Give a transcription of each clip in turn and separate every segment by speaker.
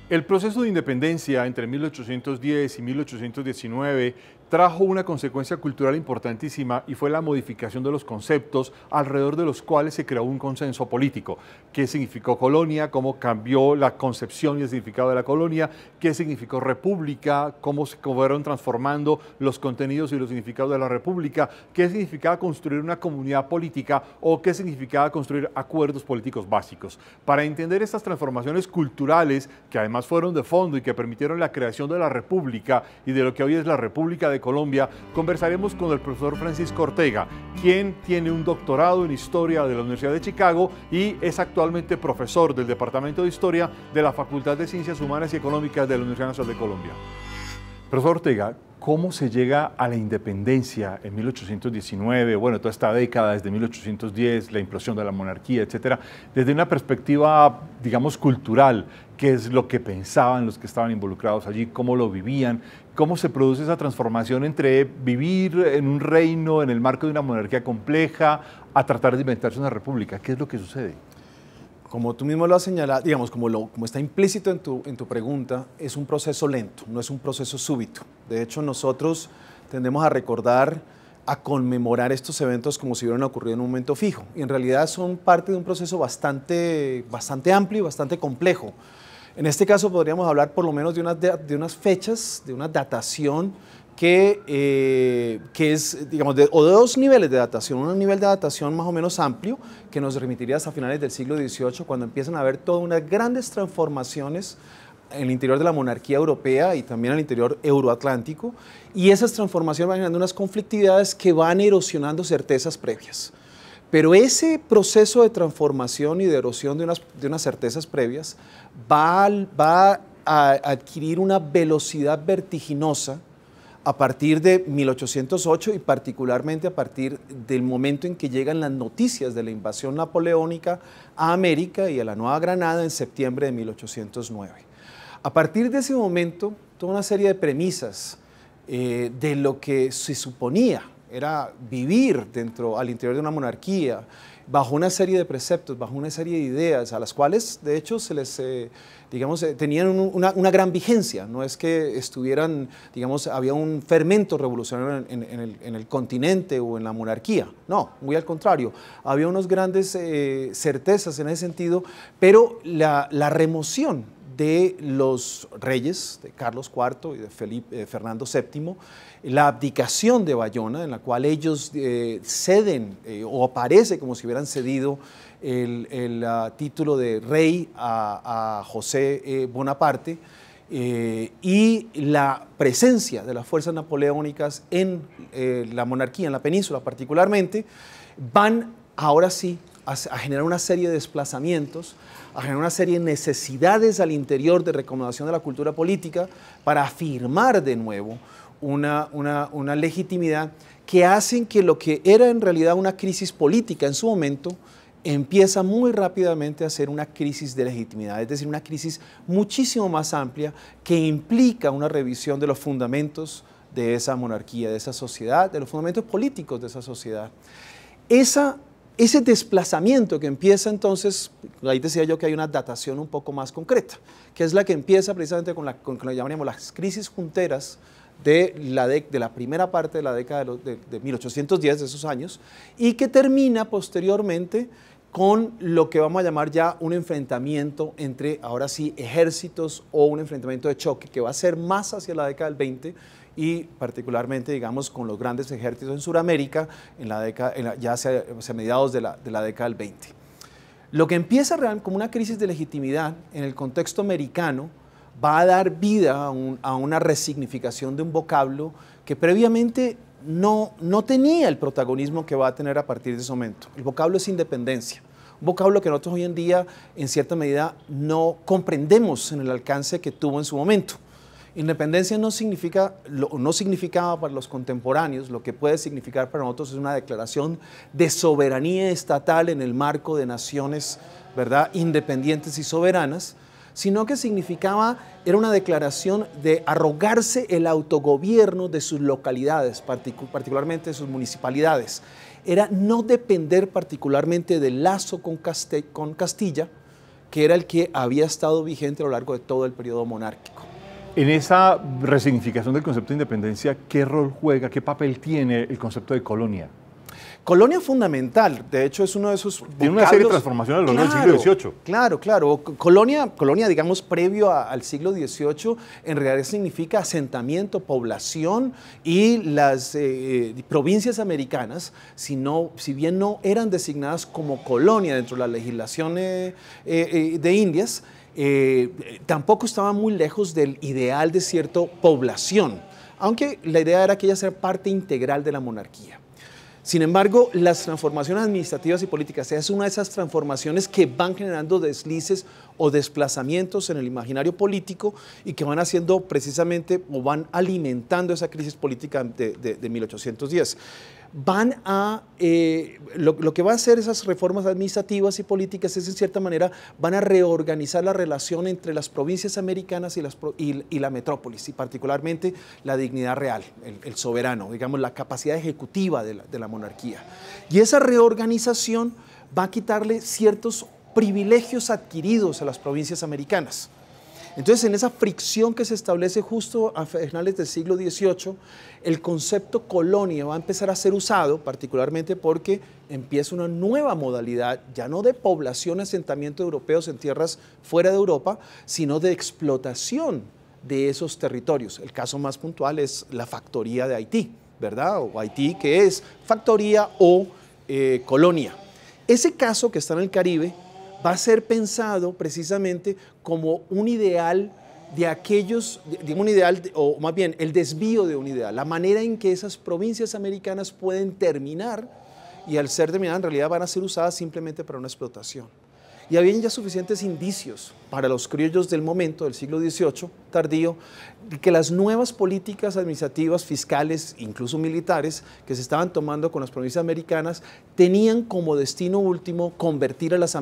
Speaker 1: El proceso de independencia entre 1810 y 1819 trajo una consecuencia cultural importantísima y fue la modificación de los conceptos alrededor de los cuales se creó un consenso político. ¿Qué significó colonia? ¿Cómo cambió la concepción y el significado de la colonia? ¿Qué significó república? ¿Cómo se fueron transformando los contenidos y los significados de la república? ¿Qué significaba construir una comunidad política o qué significaba construir acuerdos políticos básicos? Para entender estas transformaciones culturales, que además fueron de fondo y que permitieron la creación de la república y de lo que hoy es la República de Colombia, conversaremos con el profesor Francisco Ortega, quien tiene un doctorado en Historia de la Universidad de Chicago y es actualmente profesor del Departamento de Historia de la Facultad de Ciencias Humanas y Económicas de la Universidad Nacional de Colombia. Profesor Ortega, ¿cómo se llega a la independencia en 1819? Bueno, toda esta década, desde 1810, la implosión de la monarquía, etcétera, desde una perspectiva, digamos, cultural, qué es lo que pensaban los que estaban involucrados allí, cómo lo vivían, cómo se produce esa transformación entre vivir en un reino en el marco de una monarquía compleja a tratar de inventarse una república. ¿Qué es lo que sucede?
Speaker 2: Como tú mismo lo has señalado, digamos, como está implícito en tu pregunta, es un proceso lento, no es un proceso súbito. De hecho, nosotros tendemos a recordar, a conmemorar estos eventos como si hubieran ocurrido en un momento fijo. Y en realidad son parte de un proceso bastante amplio y bastante complejo. En este caso podríamos hablar por lo menos de unas fechas, de una datación que es, digamos, o de dos niveles de datación. Un nivel de datación más o menos amplio que nos remitiría hasta finales del siglo XVIII, cuando empiezan a haber todas unas grandes transformaciones en el interior de la monarquía europea y también en el interior euroatlántico, y esas transformaciones van generando unas conflictividades que van erosionando certezas previas. Pero ese proceso de transformación y de erosión de unas certezas previas va a adquirir una velocidad vertiginosa a partir de 1808 y particularmente a partir del momento en que llegan las noticias de la invasión napoleónica a América y a la Nueva Granada en septiembre de 1809. A partir de ese momento, toda una serie de premisas de lo que se suponía era vivir al interior de una monarquía, bajo una serie de preceptos, bajo una serie de ideas, a las cuales de hecho se les, tenían una gran vigencia. No es que estuvieran, había un fermento revolucionario en el continente o en la monarquía, no, muy al contrario, había unas grandes certezas en ese sentido, pero la remoción de los reyes, de Carlos IV y de Fernando VII, la abdicación de Bayona, en la cual ellos ceden o aparece como si hubieran cedido el título de rey a José Bonaparte, y la presencia de las fuerzas napoleónicas en la monarquía, en la península particularmente, van ahora sí a generar una serie de desplazamientos, a generar una serie de necesidades al interior de recomendación de la cultura política para afirmar de nuevo una legitimidad que hacen que lo que era en realidad una crisis política en su momento empieza muy rápidamente a ser una crisis de legitimidad, es decir, una crisis muchísimo más amplia que implica una revisión de los fundamentos de esa monarquía, de esa sociedad, de los fundamentos políticos de esa sociedad. Ese desplazamiento que empieza entonces, ahí decía yo que hay una datación un poco más concreta, que es la que empieza precisamente con lo que llamaríamos las crisis junteras de la primera parte de la década de 1810, de esos años, y que termina posteriormente con lo que vamos a llamar ya un enfrentamiento entre, ahora sí, ejércitos o un enfrentamiento de choque, que va a ser más hacia la década del 20 y particularmente, digamos, con los grandes ejércitos en Sudamérica, ya hacia mediados de la década del 20. Lo que empieza realmente como una crisis de legitimidad en el contexto americano va a dar vida a una resignificación de un vocablo que previamente no tenía el protagonismo que va a tener a partir de ese momento. El vocablo es independencia, un vocablo que nosotros hoy en día, en cierta medida, no comprendemos en el alcance que tuvo en su momento. Independencia no significaba para los contemporáneos, lo que puede significar para nosotros es una declaración de soberanía estatal en el marco de naciones, ¿verdad?, independientes y soberanas, sino que era una declaración de arrogarse el autogobierno de sus localidades, particularmente de sus municipalidades. Era no depender particularmente del lazo con Castilla, que era el que había estado vigente a lo largo de todo el periodo monárquico.
Speaker 1: En esa resignificación del concepto de independencia, ¿qué rol juega, qué papel tiene el concepto de colonia?
Speaker 2: Colonia fundamental, de hecho es uno de esos vocablos.
Speaker 1: Tiene una serie de transformaciones a lo largo del siglo XVIII.
Speaker 2: Claro, claro. Colonia, digamos, previo al siglo XVIII, en realidad significa asentamiento, población, y las provincias americanas, si bien no eran designadas como colonia dentro de la legislación de Indias, tampoco estaban muy lejos del ideal de cierta población, aunque la idea era que ellas eran parte integral de la monarquía. Sin embargo, las transformaciones administrativas y políticas es una de esas transformaciones que van generando deslices o desplazamientos en el imaginario político y que van haciendo precisamente o van alimentando esa crisis política de 1810. Lo que va a hacer esas reformas administrativas y políticas es, en cierta manera, van a reorganizar la relación entre las provincias americanas y la metrópolis, y particularmente la dignidad real, el soberano, digamos, la capacidad ejecutiva de la monarquía. Y esa reorganización va a quitarle ciertos privilegios adquiridos a las provincias americanas. Entonces, en esa fricción que se establece justo a finales del siglo XVIII, el concepto colonia va a empezar a ser usado, particularmente porque empieza una nueva modalidad, ya no de población, asentamiento de europeos en tierras fuera de Europa, sino de explotación de esos territorios. El caso más puntual es la factoría de Haití, ¿verdad? O Haití, que es factoría o colonia. Ese caso que está en el Caribe va a ser pensado precisamente como un ideal de aquellos, digo un ideal, o más bien el desvío de un ideal, la manera en que esas provincias americanas pueden terminar, y al ser terminadas en realidad van a ser usadas simplemente para una explotación. Y habían ya suficientes indicios para los criollos del momento, del siglo XVIII tardío, de que las nuevas políticas administrativas, fiscales, incluso militares, que se estaban tomando con las provincias americanas, tenían como destino último convertir a las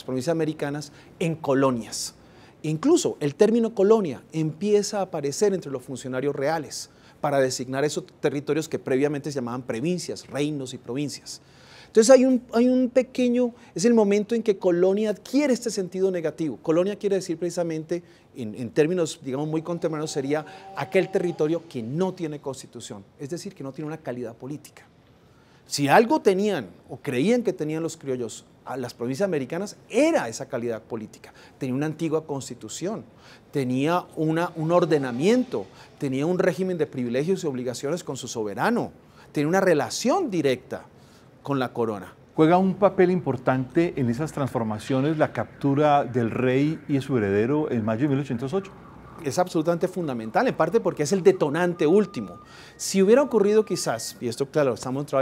Speaker 2: provincias americanas, en colonias. Incluso el término colonia empieza a aparecer entre los funcionarios reales para designar esos territorios que previamente se llamaban provincias, reinos y provincias. Entonces hay un pequeño, es el momento en que colonia adquiere este sentido negativo. Colonia quiere decir precisamente, en términos digamos muy contemporáneos, sería aquel territorio que no tiene constitución, es decir, que no tiene una calidad política. Si algo tenían o creían que tenían los criollos a las provincias americanas, era esa calidad política. Tenía una antigua constitución, tenía un ordenamiento, tenía un régimen de privilegios y obligaciones con su soberano, tenía una relación directa con la corona.
Speaker 1: ¿Juega un papel importante en esas transformaciones la captura del rey y de su heredero en mayo de 1808?
Speaker 2: Es absolutamente fundamental, en parte porque es el detonante último. Si hubiera ocurrido quizás, y esto claro,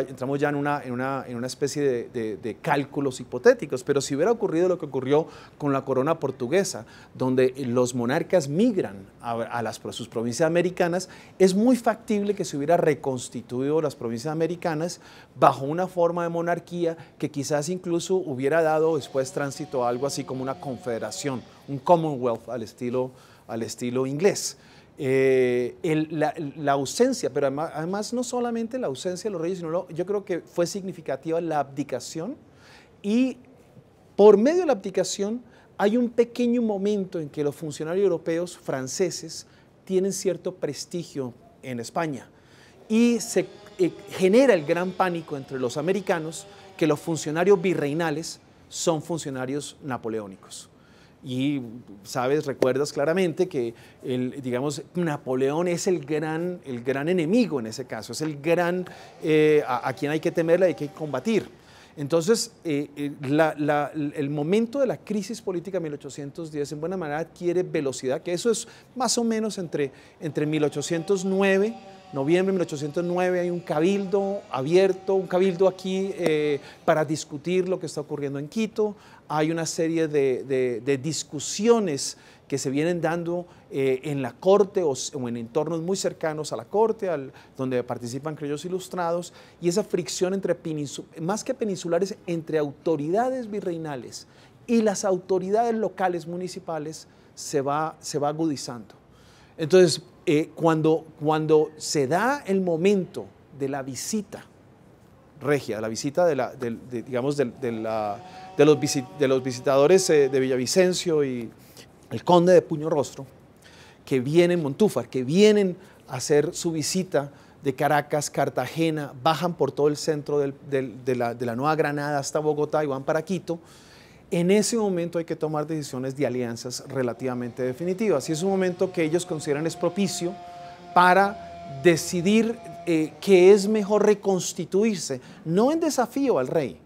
Speaker 2: entramos ya en una especie de cálculos hipotéticos, pero si hubiera ocurrido lo que ocurrió con la corona portuguesa, donde los monarcas migran a sus provincias americanas, es muy factible que se hubiera reconstituido las provincias americanas bajo una forma de monarquía que quizás incluso hubiera dado después tránsito a algo así como una confederación, un Commonwealth al estilo inglés. La ausencia, pero además no solamente la ausencia de los reyes, sino yo creo que fue significativa la abdicación, y por medio de la abdicación hay un pequeño momento en que los funcionarios europeos franceses tienen cierto prestigio en España y se genera el gran pánico entre los americanos que los funcionarios virreinales son funcionarios napoleónicos. Y recuerdas claramente que digamos, Napoleón es el gran enemigo en ese caso, es el gran a quien hay que temerle, hay que combatir. Entonces, el momento de la crisis política de 1810 en buena manera adquiere velocidad, que eso es más o menos entre 1809, noviembre de 1809, hay un cabildo abierto, un cabildo aquí para discutir lo que está ocurriendo en Quito. Hay una serie de discusiones que se vienen dando en la corte o en entornos muy cercanos a la corte, donde participan criollos ilustrados, y esa fricción entre más que peninsulares, entre autoridades virreinales y las autoridades locales municipales se va agudizando. Entonces, cuando se da el momento de la visita regia, la visita de los visitadores de Villavicencio y el conde de Puñorrostro, que vienen, Montúfar, que vienen a hacer su visita de Caracas, Cartagena, bajan por todo el centro de la Nueva Granada hasta Bogotá y van para Quito. En ese momento hay que tomar decisiones de alianzas relativamente definitivas y es un momento que ellos consideran es propicio para decidir que es mejor reconstituirse, no en desafío al rey,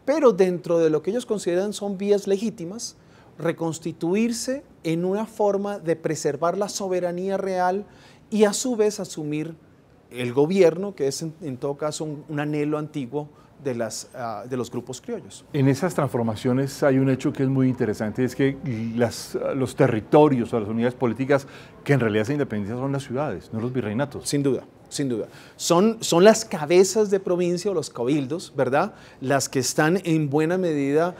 Speaker 2: pero dentro de lo que ellos consideran son vías legítimas, reconstituirse en una forma de preservar la soberanía real y a su vez asumir el gobierno, que es en todo caso un anhelo antiguo de los grupos criollos.
Speaker 1: En esas transformaciones hay un hecho que es muy interesante, es que los territorios o las unidades políticas que en realidad se independizan son las ciudades, no los virreinatos.
Speaker 2: Sin duda. Sin duda. Son las cabezas de provincia o los cabildos, ¿verdad? Las que están en buena medida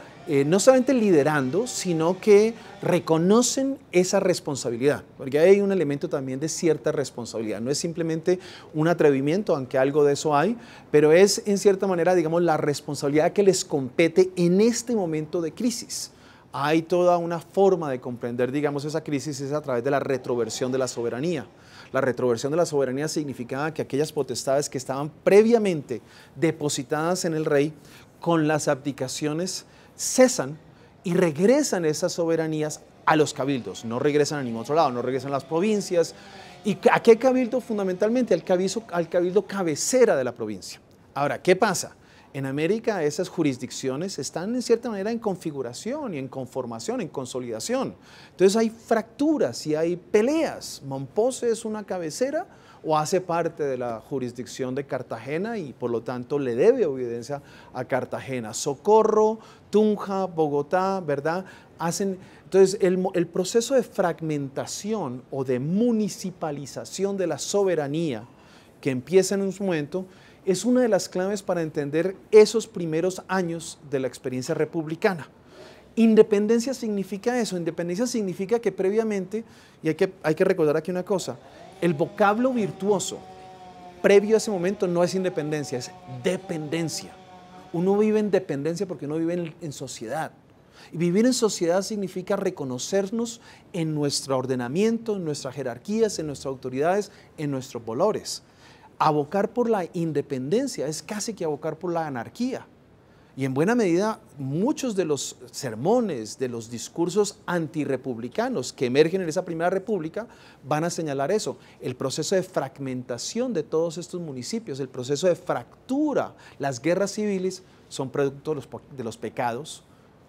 Speaker 2: no solamente liderando, sino que reconocen esa responsabilidad, porque hay un elemento también de cierta responsabilidad. No es simplemente un atrevimiento, aunque algo de eso hay, pero es en cierta manera, digamos, la responsabilidad que les compete en este momento de crisis. Hay toda una forma de comprender, digamos, esa crisis es a través de la retroversión de la soberanía. La retroversión de la soberanía significaba que aquellas potestades que estaban previamente depositadas en el rey, con las abdicaciones cesan y regresan esas soberanías a los cabildos. No regresan a ningún otro lado, no regresan a las provincias. ¿Y a qué cabildo? Fundamentalmente al cabildo cabecera de la provincia. Ahora, ¿qué pasa? En América esas jurisdicciones están en cierta manera en configuración y en conformación, en consolidación. Entonces hay fracturas y hay peleas. Mompox es una cabecera o hace parte de la jurisdicción de Cartagena y por lo tanto le debe obediencia a Cartagena. Socorro, Tunja, Bogotá, ¿verdad? Entonces el proceso de fragmentación o de municipalización de la soberanía que empieza en un momento es una de las claves para entender esos primeros años de la experiencia republicana. Independencia significa eso, independencia significa que previamente, y hay que recordar aquí una cosa, el vocablo virtuoso previo a ese momento no es independencia, es dependencia. Uno vive en dependencia porque uno vive en sociedad. Y vivir en sociedad significa reconocernos en nuestro ordenamiento, en nuestras jerarquías, en nuestras autoridades, en nuestros valores. Abocar por la independencia es casi que abocar por la anarquía. Y en buena medida, muchos de los sermones, de los discursos antirrepublicanos que emergen en esa primera república van a señalar eso. El proceso de fragmentación de todos estos municipios, el proceso de fractura, las guerras civiles son producto de los pecados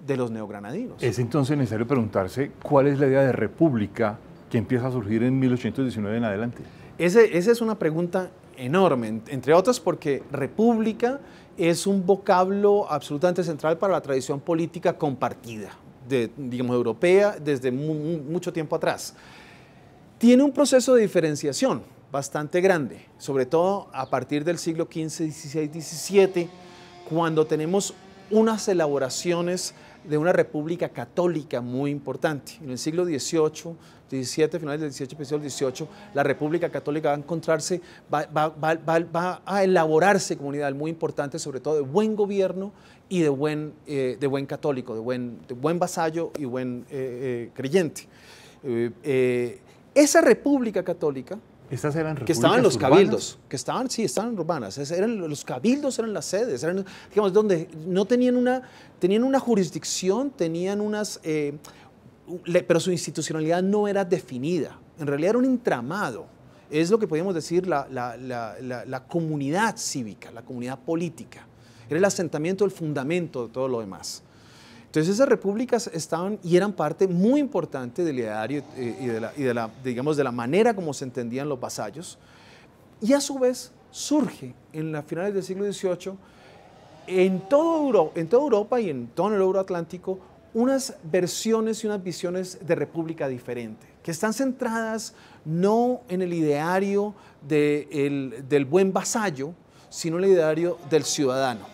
Speaker 2: de los neogranadinos.
Speaker 1: Es entonces necesario preguntarse cuál es la idea de república que empieza a surgir en 1819 en adelante.
Speaker 2: Esa es una pregunta enorme, entre otras porque república es un vocablo absolutamente central para la tradición política compartida, digamos, europea desde mucho tiempo atrás. Tiene un proceso de diferenciación bastante grande, sobre todo a partir del siglo XV, XVI, XVII, cuando tenemos unas elaboraciones de una república católica muy importante. En el siglo XVIII, XVII, finales del XVIII, principios del XVIII, la república católica va a encontrarse, va a elaborarse como unidad muy importante, sobre todo de buen gobierno y de buen católico, de buen vasallo y buen creyente. Esa república católica,
Speaker 1: estas eran
Speaker 2: que estaban los
Speaker 1: urbanas.
Speaker 2: Cabildos, estaban urbanas, los cabildos eran las sedes, eran, digamos, donde no tenían una jurisdicción, tenían pero su institucionalidad no era definida, en realidad era un entramado, es lo que podríamos decir la comunidad cívica, la comunidad política, era el asentamiento, el fundamento de todo lo demás. Entonces esas repúblicas estaban y eran parte muy importante del ideario digamos, de la manera como se entendían los vasallos. Y a su vez surge en las finales del siglo XVIII en toda Europa y en todo el Euroatlántico unas versiones y unas visiones de república diferente, que están centradas no en el ideario del buen vasallo, sino en el ideario del ciudadano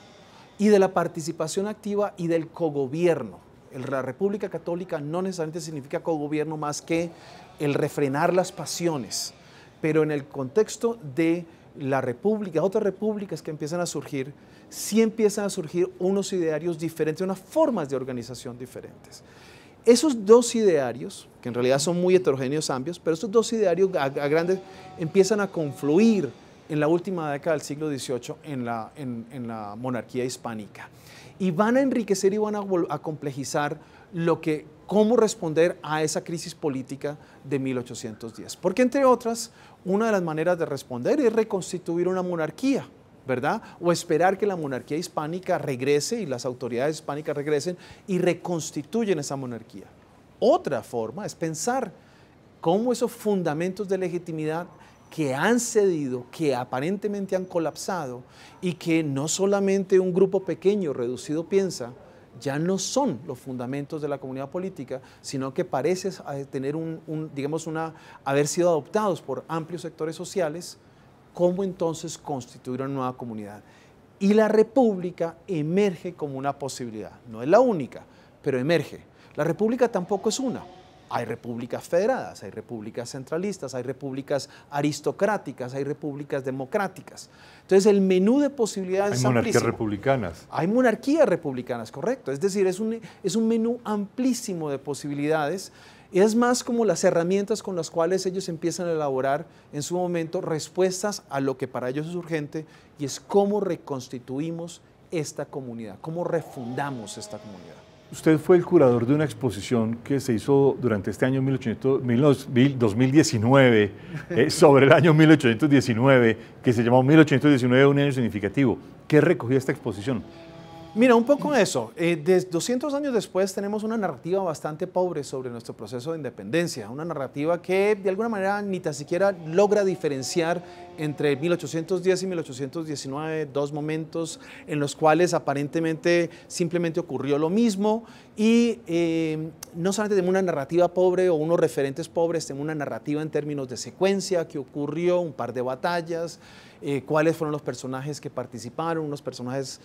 Speaker 2: y de la participación activa y del cogobierno. La República Católica no necesariamente significa cogobierno más que el refrenar las pasiones, pero en el contexto de la república, otras repúblicas que empiezan a surgir, sí empiezan a surgir unos idearios diferentes, unas formas de organización diferentes. Esos dos idearios, que en realidad son muy heterogéneos amplios, pero esos dos idearios a grandes empiezan a confluir en la última década del siglo XVIII en la monarquía hispánica. Y van a enriquecer y van a complejizar cómo responder a esa crisis política de 1810. Porque, entre otras, una de las maneras de responder es reconstituir una monarquía, ¿verdad? O esperar que la monarquía hispánica regrese y las autoridades hispánicas regresen y reconstituyen esa monarquía. Otra forma es pensar cómo esos fundamentos de legitimidad que han cedido, que aparentemente han colapsado y que no solamente un grupo pequeño reducido piensa, ya no son los fundamentos de la comunidad política, sino que parece tener haber sido adoptados por amplios sectores sociales. ¿Cómo entonces constituir una nueva comunidad? Y la república emerge como una posibilidad. No es la única, pero emerge. La república tampoco es una. Hay repúblicas federadas, hay repúblicas centralistas, hay repúblicas aristocráticas, hay repúblicas democráticas. Entonces el menú de posibilidades es amplísimo.
Speaker 1: Hay monarquías republicanas.
Speaker 2: Hay monarquías republicanas, correcto. Es decir, es un menú amplísimo de posibilidades. Es más como las herramientas con las cuales ellos empiezan a elaborar en su momento respuestas a lo que para ellos es urgente, y es cómo reconstituimos esta comunidad, cómo refundamos esta comunidad.
Speaker 1: Usted fue el curador de una exposición que se hizo durante este año 2019 sobre el año 1819, que se llamó 1819, un año significativo. ¿Qué recogía esta exposición?
Speaker 2: Mira, un poco eso. 200 años después tenemos una narrativa bastante pobre sobre nuestro proceso de independencia, una narrativa que de alguna manera ni tan siquiera logra diferenciar entre 1810 y 1819, dos momentos en los cuales aparentemente simplemente ocurrió lo mismo, y no solamente tenemos una narrativa pobre o unos referentes pobres, tenemos una narrativa en términos de secuencia, que ocurrió, un par de batallas, cuáles fueron los personajes que participaron, unos personajes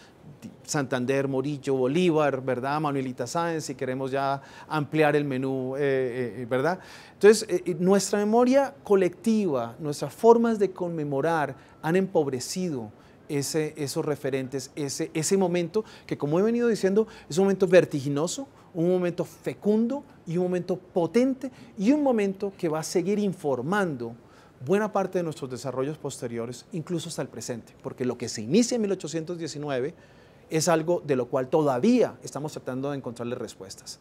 Speaker 2: Santander, Morillo, Bolívar, ¿verdad? Manuelita Sáenz, si queremos ya ampliar el menú, ¿verdad? Entonces, nuestra memoria colectiva, nuestras formas de conmemorar han empobrecido esos referentes, ese momento que, como he venido diciendo, es un momento vertiginoso, un momento fecundo y un momento potente, y un momento que va a seguir informando buena parte de nuestros desarrollos posteriores, incluso hasta el presente, porque lo que se inicia en 1819 es algo de lo cual todavía estamos tratando de encontrarle respuestas.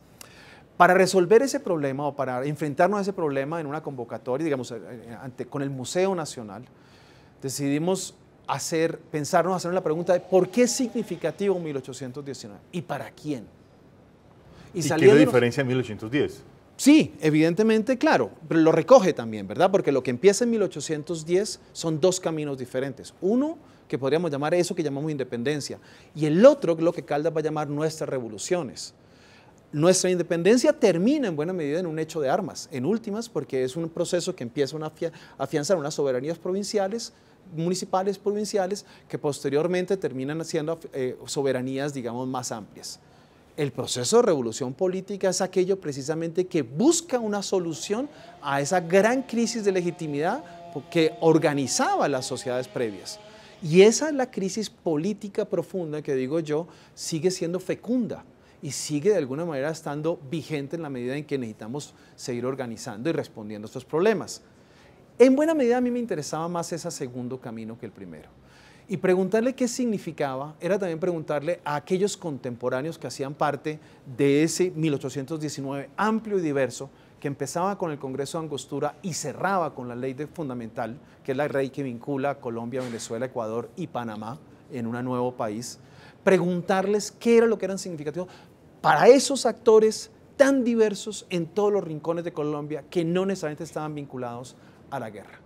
Speaker 2: Para resolver ese problema, o para enfrentarnos a ese problema en una convocatoria, digamos, con el Museo Nacional, decidimos hacernos la pregunta de ¿por qué es significativo 1819? ¿Y para quién?
Speaker 1: ¿Y qué es la diferencia en 1810?
Speaker 2: Sí, evidentemente, claro, pero lo recoge también, ¿verdad? Porque lo que empieza en 1810 son dos caminos diferentes. Uno, que podríamos llamar eso que llamamos independencia, y el otro, lo que Caldas va a llamar nuestras revoluciones. Nuestra independencia termina en buena medida en un hecho de armas, en últimas, porque es un proceso que empieza a afianzar unas soberanías provinciales, municipales provinciales, que posteriormente terminan siendo soberanías, digamos, más amplias. El proceso de revolución política es aquello precisamente que busca una solución a esa gran crisis de legitimidad que organizaba las sociedades previas. Y esa es la crisis política profunda que, digo yo, sigue siendo fecunda y sigue de alguna manera estando vigente en la medida en que necesitamos seguir organizando y respondiendo a estos problemas. En buena medida a mí me interesaba más ese segundo camino que el primero. Y preguntarle qué significaba era también preguntarle a aquellos contemporáneos que hacían parte de ese 1819 amplio y diverso, que empezaba con el Congreso de Angostura y cerraba con la ley fundamental, que es la ley que vincula a Colombia, Venezuela, Ecuador y Panamá en un nuevo país. Preguntarles qué era lo que eran significativos para esos actores tan diversos en todos los rincones de Colombia, que no necesariamente estaban vinculados a la guerra.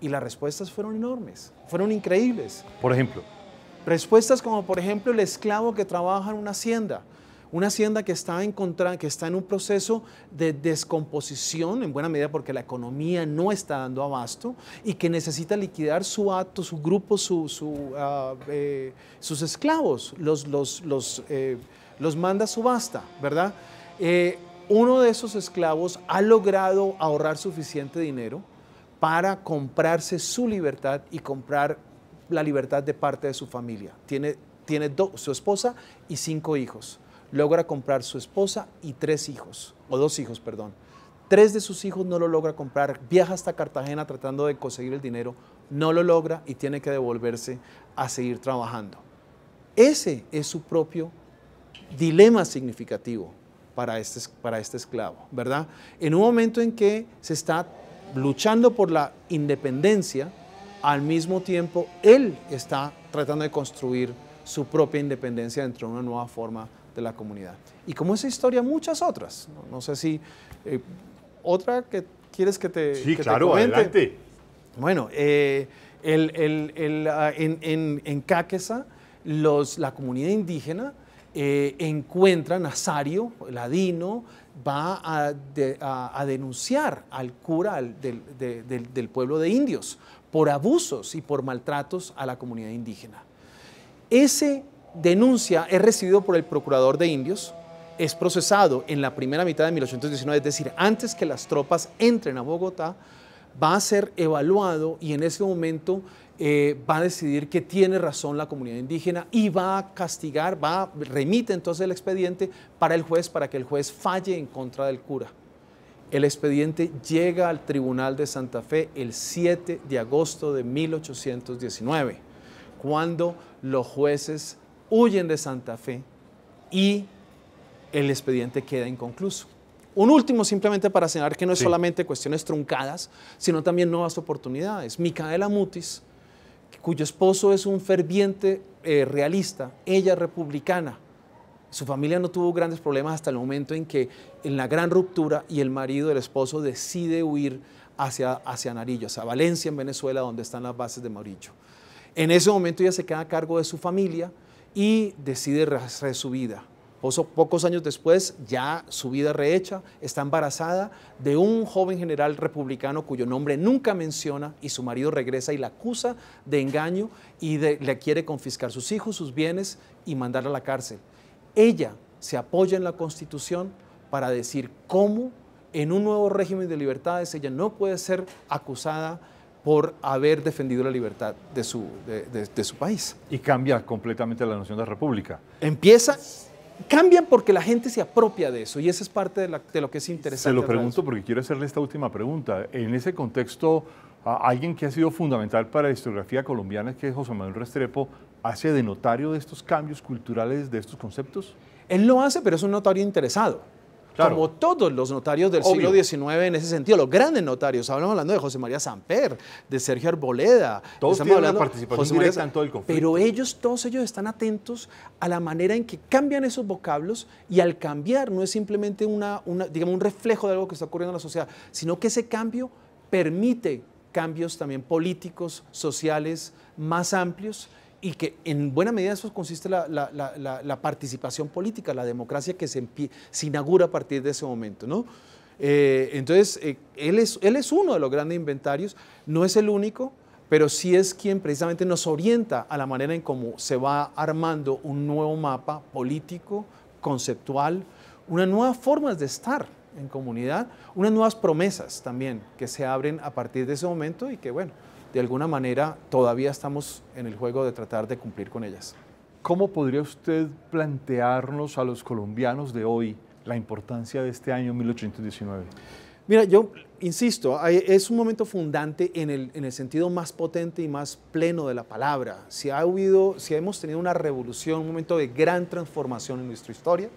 Speaker 2: Y las respuestas fueron enormes, fueron increíbles.
Speaker 1: Por ejemplo.
Speaker 2: Respuestas como, por ejemplo, el esclavo que trabaja en una hacienda que está en un proceso de descomposición, en buena medida porque la economía no está dando abasto, y que necesita liquidar su grupo, sus esclavos, los manda a subasta, ¿verdad? Uno de esos esclavos ha logrado ahorrar suficiente dinero para comprarse su libertad y comprar la libertad de parte de su familia. Tiene su esposa y 5 hijos. Logra comprar su esposa y 3 hijos, o 2 hijos, perdón. 3 de sus hijos no lo logra comprar, viaja hasta Cartagena tratando de conseguir el dinero, no lo logra y tiene que devolverse a seguir trabajando. Ese es su propio dilema significativo para este esclavo, ¿verdad? En un momento en que se está luchando por la independencia, al mismo tiempo él está tratando de construir su propia independencia dentro de una nueva forma de la comunidad. Y como esa historia, muchas otras. No sé si otra que quieres que te
Speaker 1: Sí,
Speaker 2: que
Speaker 1: claro,
Speaker 2: te comente.
Speaker 1: adelante.
Speaker 2: Bueno, en Cáqueza, la comunidad indígena encuentra, Nazario, ladino, va a denunciar al cura del pueblo de indios por abusos y por maltratos a la comunidad indígena. Ese denuncia es recibido por el procurador de indios, es procesado en la primera mitad de 1819, es decir, antes que las tropas entren a Bogotá, va a ser evaluado y en ese momento va a decidir que tiene razón la comunidad indígena y va a castigar, remite entonces el expediente para el juez, para que el juez falle en contra del cura. El expediente llega al Tribunal de Santa Fe el 7 de agosto de 1819, cuando los jueces huyen de Santa Fe y el expediente queda inconcluso. Un último, simplemente para señalar que no es solamente cuestiones truncadas, sino también nuevas oportunidades. Micaela Mutis, cuyo esposo es un ferviente realista, ella republicana. Su familia no tuvo grandes problemas hasta el momento en que, en la gran ruptura, y el marido del esposo decide huir hacia Nariño, hacia Valencia, en Venezuela, donde están las bases de Morillo. En ese momento ella se queda a cargo de su familia y decide rehacer su vida. Pocos años después, ya su vida rehecha, está embarazada de un joven general republicano cuyo nombre nunca menciona, y su marido regresa y la acusa de engaño y le quiere confiscar sus hijos, sus bienes y mandarla a la cárcel. Ella se apoya en la Constitución para decir cómo en un nuevo régimen de libertades ella no puede ser acusada por haber defendido la libertad de su país.
Speaker 1: Y cambia completamente la noción de república.
Speaker 2: Cambian porque la gente se apropia de eso y esa es parte de lo que es interesante.
Speaker 1: Se lo pregunto porque quiero hacerle esta última pregunta. En ese contexto, alguien que ha sido fundamental para la historiografía colombiana, que es José Manuel Restrepo, ¿hace de notario de estos cambios culturales, de estos conceptos?
Speaker 2: Él lo hace, pero es un notario interesado. Claro. Como todos los notarios del siglo XIX en ese sentido, los grandes notarios, estamos hablando de José María Samper, de Sergio Arboleda.
Speaker 1: Todos tienen una participación directa en todo el conflicto.
Speaker 2: Pero todos ellos están atentos a la manera en que cambian esos vocablos y al cambiar no es simplemente digamos, un reflejo de algo que está ocurriendo en la sociedad, sino que ese cambio permite cambios también políticos, sociales, más amplios, y que en buena medida eso consiste la participación política, la democracia que se inaugura a partir de ese momento, ¿no? Entonces, él es uno de los grandes inventarios, no es el único, pero sí es quien precisamente nos orienta a la manera en cómo se va armando un nuevo mapa político, conceptual, unas nuevas formas de estar en comunidad, unas nuevas promesas también que se abren a partir de ese momento y que, bueno, de alguna manera todavía estamos en el juego de tratar de cumplir con ellas.
Speaker 1: ¿Cómo podría usted plantearnos a los colombianos de hoy la importancia de este año 1819?
Speaker 2: Mira, yo insisto, es un momento fundante en el sentido más potente y más pleno de la palabra. Si hemos tenido una revolución, un momento de gran transformación en nuestra historia,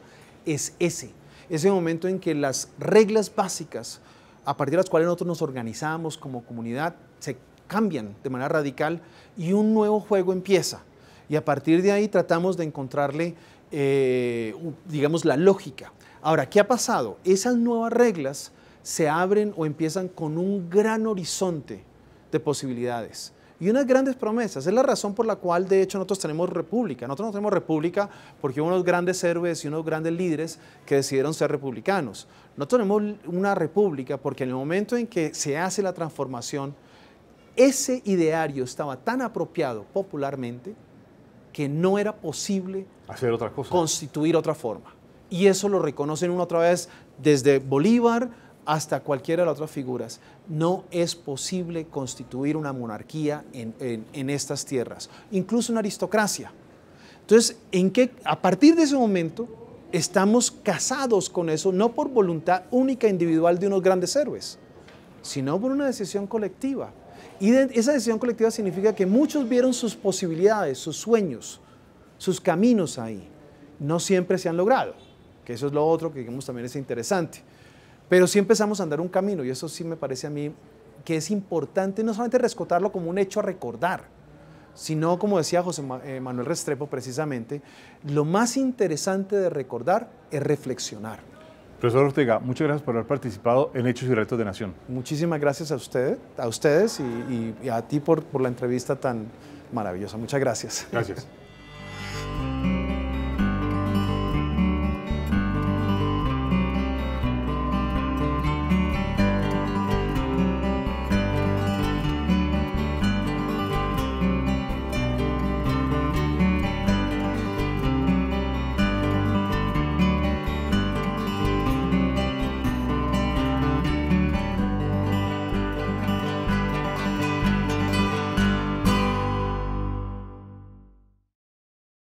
Speaker 2: es ese momento en que las reglas básicas a partir de las cuales nosotros nos organizamos como comunidad se cambian de manera radical y un nuevo juego empieza. Y a partir de ahí tratamos de encontrarle, digamos, la lógica. Ahora, ¿qué ha pasado? Esas nuevas reglas se abren o empiezan con un gran horizonte de posibilidades y unas grandes promesas. Es la razón por la cual, de hecho, nosotros tenemos república. Nosotros no tenemos república porque hubo unos grandes héroes y unos grandes líderes que decidieron ser republicanos. Nosotros tenemos una república porque en el momento en que se hace la transformación, ese ideario estaba tan apropiado popularmente que no era posible
Speaker 1: hacer otra cosa,
Speaker 2: constituir otra forma. Y eso lo reconocen una otra vez desde Bolívar hasta cualquiera de las otras figuras, no es posible constituir una monarquía en estas tierras, incluso una aristocracia. Entonces, a partir de ese momento, estamos casados con eso, no por voluntad única individual de unos grandes héroes, sino por una decisión colectiva. Y esa decisión colectiva significa que muchos vieron sus posibilidades, sus sueños, sus caminos ahí. No siempre se han logrado, que eso es lo otro que digamos también es interesante. Pero sí empezamos a andar un camino y eso sí me parece a mí que es importante no solamente rescatarlo como un hecho a recordar, sino, como decía José Manuel Restrepo precisamente, lo más interesante de recordar es reflexionar.
Speaker 1: Profesor Ortega, muchas gracias por haber participado en Hechos y Retos de Nación.
Speaker 2: Muchísimas gracias a ustedes y a ti por la entrevista tan maravillosa. Muchas gracias.
Speaker 1: Gracias.